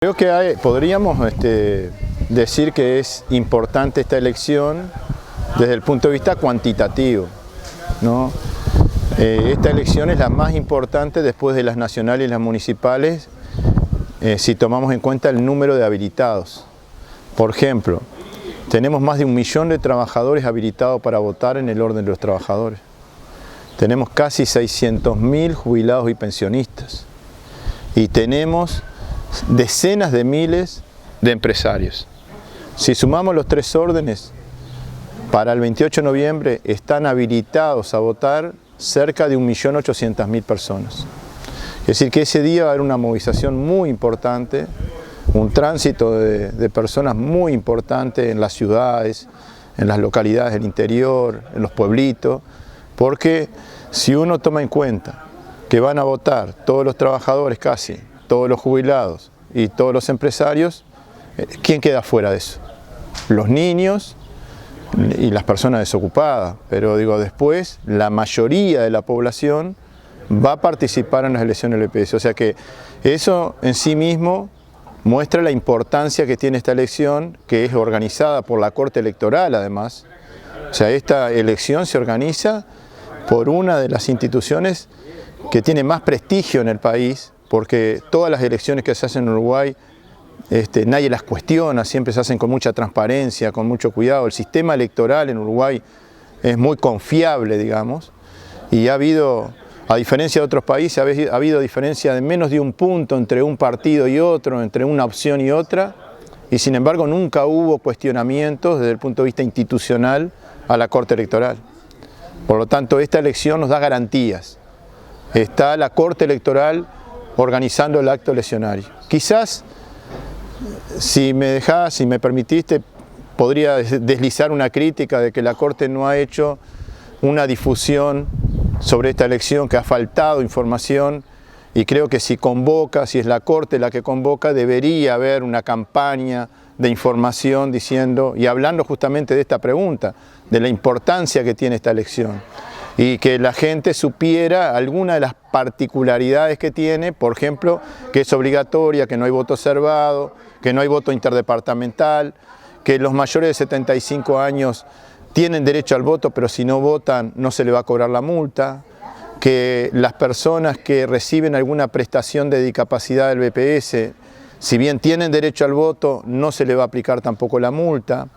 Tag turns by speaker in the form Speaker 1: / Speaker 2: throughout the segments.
Speaker 1: Creo que podríamos decir que es importante esta elección desde el punto de vista cuantitativo, ¿no? Esta elección es la más importante después de las nacionales y las municipales si tomamos en cuenta el número de habilitados. Por ejemplo, tenemos más de 1 millón de trabajadores habilitados para votar en el orden de los trabajadores. Tenemos casi 600.000 jubilados y pensionistas. Y tenemos decenas de miles de empresarios. Si sumamos los 3 órdenes, para el 28 de noviembre están habilitados a votar cerca de 1.800.000 personas. Es decir, que ese día va a haber una movilización muy importante, un tránsito de personas muy importante en las ciudades, en las localidades del interior, en los pueblitos, porque si uno toma en cuenta que van a votar todos los trabajadores casi, todos los jubilados y todos los empresarios, ¿quién queda fuera de eso? Los niños y las personas desocupadas, pero digo, después la mayoría de la población va a participar en las elecciones del EPS, o sea que eso en sí mismo muestra la importancia que tiene esta elección, que es organizada por la Corte Electoral además. O sea, esta elección se organiza por una de las instituciones que tiene más prestigio en el país, porque todas las elecciones que se hacen en Uruguay nadie las cuestiona, siempre se hacen con mucha transparencia, con mucho cuidado. El sistema electoral en Uruguay es muy confiable, digamos, y ha habido, a diferencia de otros países, ha habido diferencia de menos de 1 punto entre un partido y otro, entre una opción y otra, y sin embargo nunca hubo cuestionamientos desde el punto de vista institucional a la Corte Electoral. Por lo tanto, esta elección nos da garantías. Está la Corte Electoral organizando el acto eleccionario. Quizás, si me permitiste, podría deslizar una crítica de que la Corte no ha hecho una difusión sobre esta elección, que ha faltado información, y creo que si es la Corte la que convoca, debería haber una campaña de información diciendo y hablando justamente de esta pregunta, de la importancia que tiene esta elección. Y que la gente supiera alguna de las particularidades que tiene, por ejemplo, que es obligatoria, que no hay voto observado, que no hay voto interdepartamental, que los mayores de 75 años tienen derecho al voto, pero si no votan no se le va a cobrar la multa, que las personas que reciben alguna prestación de discapacidad del BPS, si bien tienen derecho al voto, no se le va a aplicar tampoco la multa,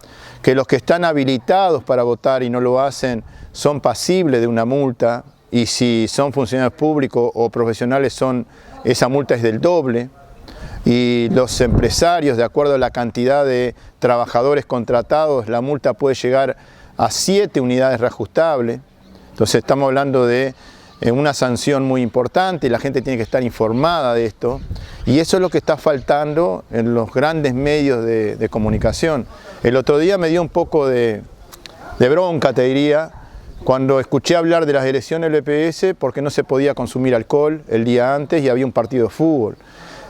Speaker 1: que los que están habilitados para votar y no lo hacen son pasibles de una multa, y si son funcionarios públicos o profesionales esa multa es del doble, y los empresarios, de acuerdo a la cantidad de trabajadores contratados, la multa puede llegar a 7 unidades reajustables. Entonces estamos hablando de una sanción muy importante y la gente tiene que estar informada de esto, y eso es lo que está faltando en los grandes medios de comunicación. El otro día me dio un poco de bronca, te diría, cuando escuché hablar de las elecciones del EPS porque no se podía consumir alcohol el día antes y había un partido de fútbol.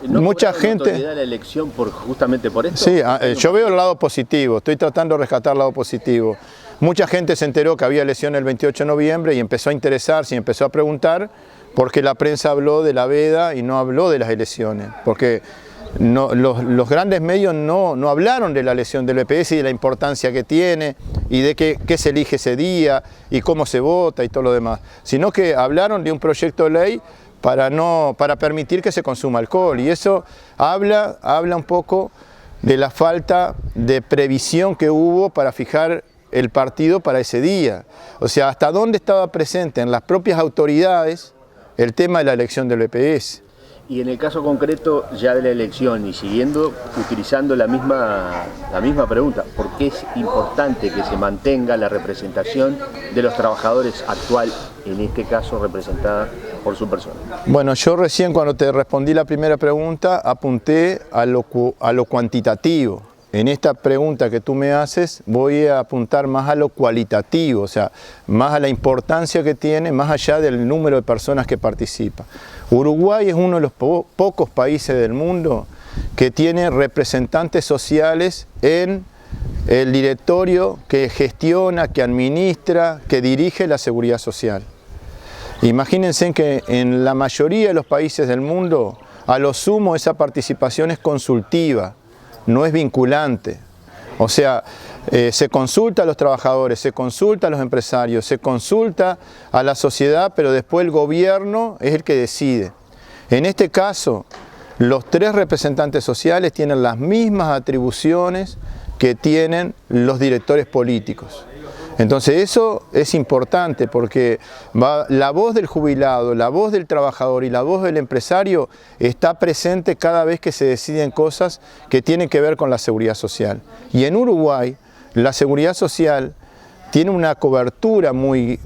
Speaker 2: ¿No
Speaker 1: mucha gente
Speaker 2: la elección justamente por esto?
Speaker 1: Sí, yo veo el lado positivo, estoy tratando de rescatar el lado positivo. Mucha gente se enteró que había elección el 28 de noviembre y empezó a interesarse y empezó a preguntar porque la prensa habló de la veda y no habló de las elecciones, porque los grandes medios no hablaron de la elección del EPS y de la importancia que tiene y de qué se elige ese día y cómo se vota y todo lo demás, sino que hablaron de un proyecto de ley para permitir que se consuma alcohol, y eso habla un poco de la falta de previsión que hubo para fijar el partido para ese día. O sea, hasta dónde estaba presente en las propias autoridades el tema de la elección del EPS.
Speaker 2: Y en el caso concreto ya de la elección y utilizando la misma pregunta, ¿por qué es importante que se mantenga la representación de los trabajadores actual, en este caso representada por su persona?
Speaker 1: Bueno, yo recién cuando te respondí la primera pregunta apunté a lo cuantitativo. En esta pregunta que tú me haces voy a apuntar más a lo cualitativo, o sea, más a la importancia que tiene, más allá del número de personas que participan. Uruguay es uno de los pocos países del mundo que tiene representantes sociales en el directorio que gestiona, que administra, que dirige la seguridad social. Imagínense que en la mayoría de los países del mundo a lo sumo esa participación es consultiva, no es vinculante. O sea, se consulta a los trabajadores, se consulta a los empresarios, se consulta a la sociedad, pero después el gobierno es el que decide. En este caso, los 3 representantes sociales tienen las mismas atribuciones que tienen los directores políticos. Entonces eso es importante porque la voz del jubilado, la voz del trabajador y la voz del empresario está presente cada vez que se deciden cosas que tienen que ver con la seguridad social. Y en Uruguay la seguridad social tiene una cobertura muy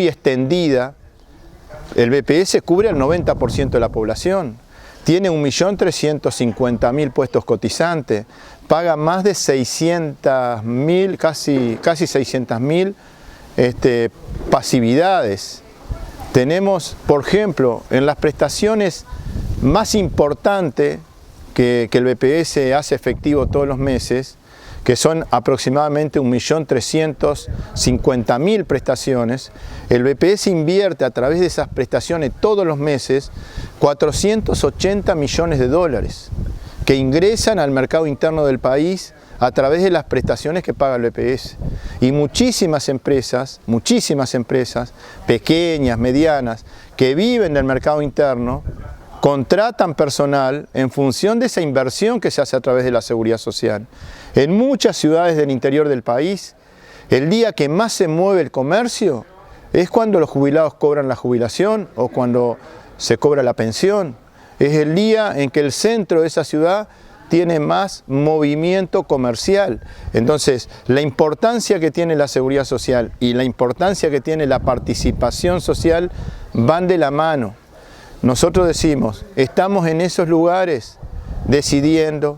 Speaker 1: extendida. El BPS cubre al 90% de la población. Tiene 1.350.000 puestos cotizantes, paga más de 600.000, casi 600.000 pasividades. Tenemos, por ejemplo, en las prestaciones más importantes que el BPS hace efectivo todos los meses, que son aproximadamente 1.350.000 prestaciones, el BPS invierte a través de esas prestaciones todos los meses 480 millones de dólares que ingresan al mercado interno del país a través de las prestaciones que paga el BPS. Y muchísimas empresas, pequeñas, medianas, que viven del mercado interno, contratan personal en función de esa inversión que se hace a través de la seguridad social. En muchas ciudades del interior del país, el día que más se mueve el comercio es cuando los jubilados cobran la jubilación o cuando se cobra la pensión. Es el día en que el centro de esa ciudad tiene más movimiento comercial. Entonces, la importancia que tiene la seguridad social y la importancia que tiene la participación social van de la mano. Nosotros decimos, estamos en esos lugares decidiendo,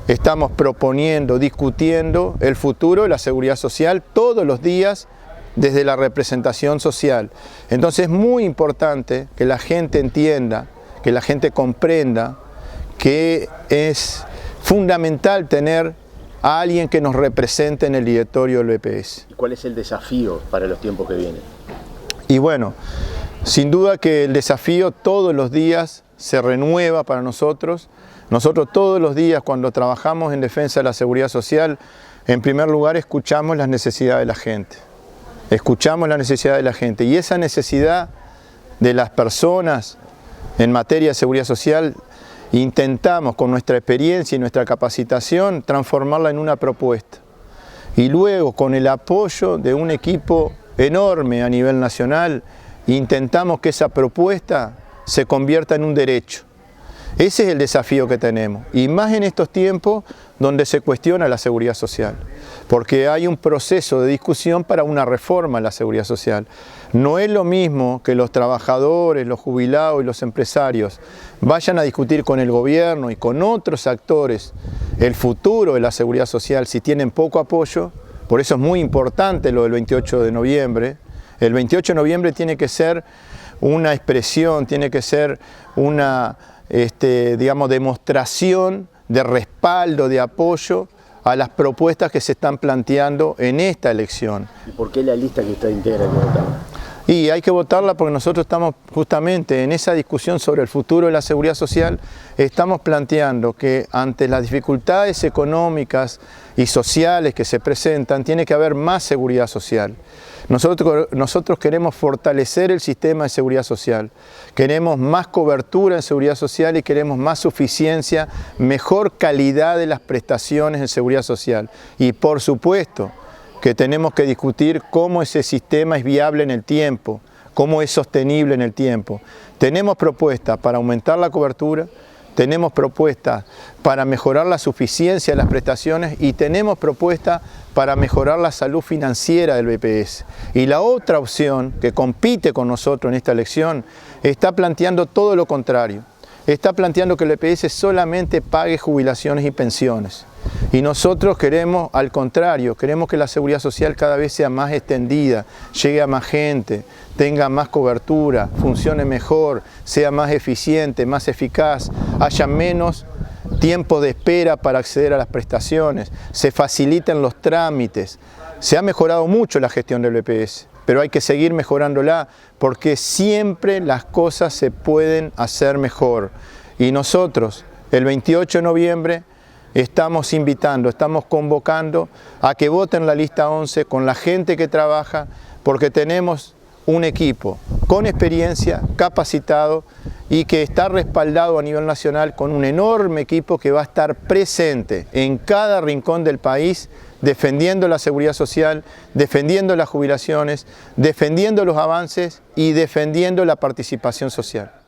Speaker 1: estamos proponiendo, discutiendo el futuro de la seguridad social todos los días desde la representación social. Entonces es muy importante que la gente entienda, que la gente comprenda que es fundamental tener a alguien que nos represente en el directorio del BPS.
Speaker 2: ¿Cuál es el desafío para los tiempos que vienen?
Speaker 1: Y bueno, sin duda que el desafío todos los días se renueva para nosotros. Nosotros todos los días cuando trabajamos en defensa de la seguridad social, en primer lugar escuchamos las necesidades de la gente. Escuchamos la necesidad de la gente y esa necesidad de las personas en materia de seguridad social intentamos con nuestra experiencia y nuestra capacitación transformarla en una propuesta. Y luego con el apoyo de un equipo enorme a nivel nacional, intentamos que esa propuesta se convierta en un derecho. Ese es el desafío que tenemos, y más en estos tiempos donde se cuestiona la seguridad social, porque hay un proceso de discusión para una reforma en la seguridad social. No es lo mismo que los trabajadores, los jubilados y los empresarios vayan a discutir con el gobierno y con otros actores el futuro de la seguridad social si tienen poco apoyo. Por eso es muy importante lo del 28 de noviembre. El 28 de noviembre tiene que ser una expresión, tiene que ser una demostración de respaldo, de apoyo a las propuestas que se están planteando en esta elección.
Speaker 2: ¿Y por qué la lista que está integra hay que votarla?
Speaker 1: Y hay que votarla porque nosotros estamos justamente en esa discusión sobre el futuro de la seguridad social, estamos planteando que ante las dificultades económicas y sociales que se presentan, tiene que haber más seguridad social. Nosotros queremos fortalecer el sistema de seguridad social, queremos más cobertura en seguridad social y queremos más suficiencia, mejor calidad de las prestaciones en seguridad social. Y por supuesto que tenemos que discutir cómo ese sistema es viable en el tiempo, cómo es sostenible en el tiempo. Tenemos propuestas para aumentar la cobertura, tenemos propuestas para mejorar la suficiencia de las prestaciones y tenemos propuestas para mejorar la salud financiera del BPS. Y la otra opción que compite con nosotros en esta elección está planteando todo lo contrario. Está planteando que el BPS solamente pague jubilaciones y pensiones. Y nosotros queremos, al contrario, queremos que la seguridad social cada vez sea más extendida, llegue a más gente, tenga más cobertura, funcione mejor, sea más eficiente, más eficaz, haya menos tiempo de espera para acceder a las prestaciones, se faciliten los trámites. Se ha mejorado mucho la gestión del BPS, pero hay que seguir mejorándola porque siempre las cosas se pueden hacer mejor. Y nosotros, el 28 de noviembre, estamos invitando, estamos convocando a que voten la lista 11 con la gente que trabaja, porque tenemos un equipo con experiencia, capacitado y que está respaldado a nivel nacional con un enorme equipo que va a estar presente en cada rincón del país, defendiendo la seguridad social, defendiendo las jubilaciones, defendiendo los avances y defendiendo la participación social.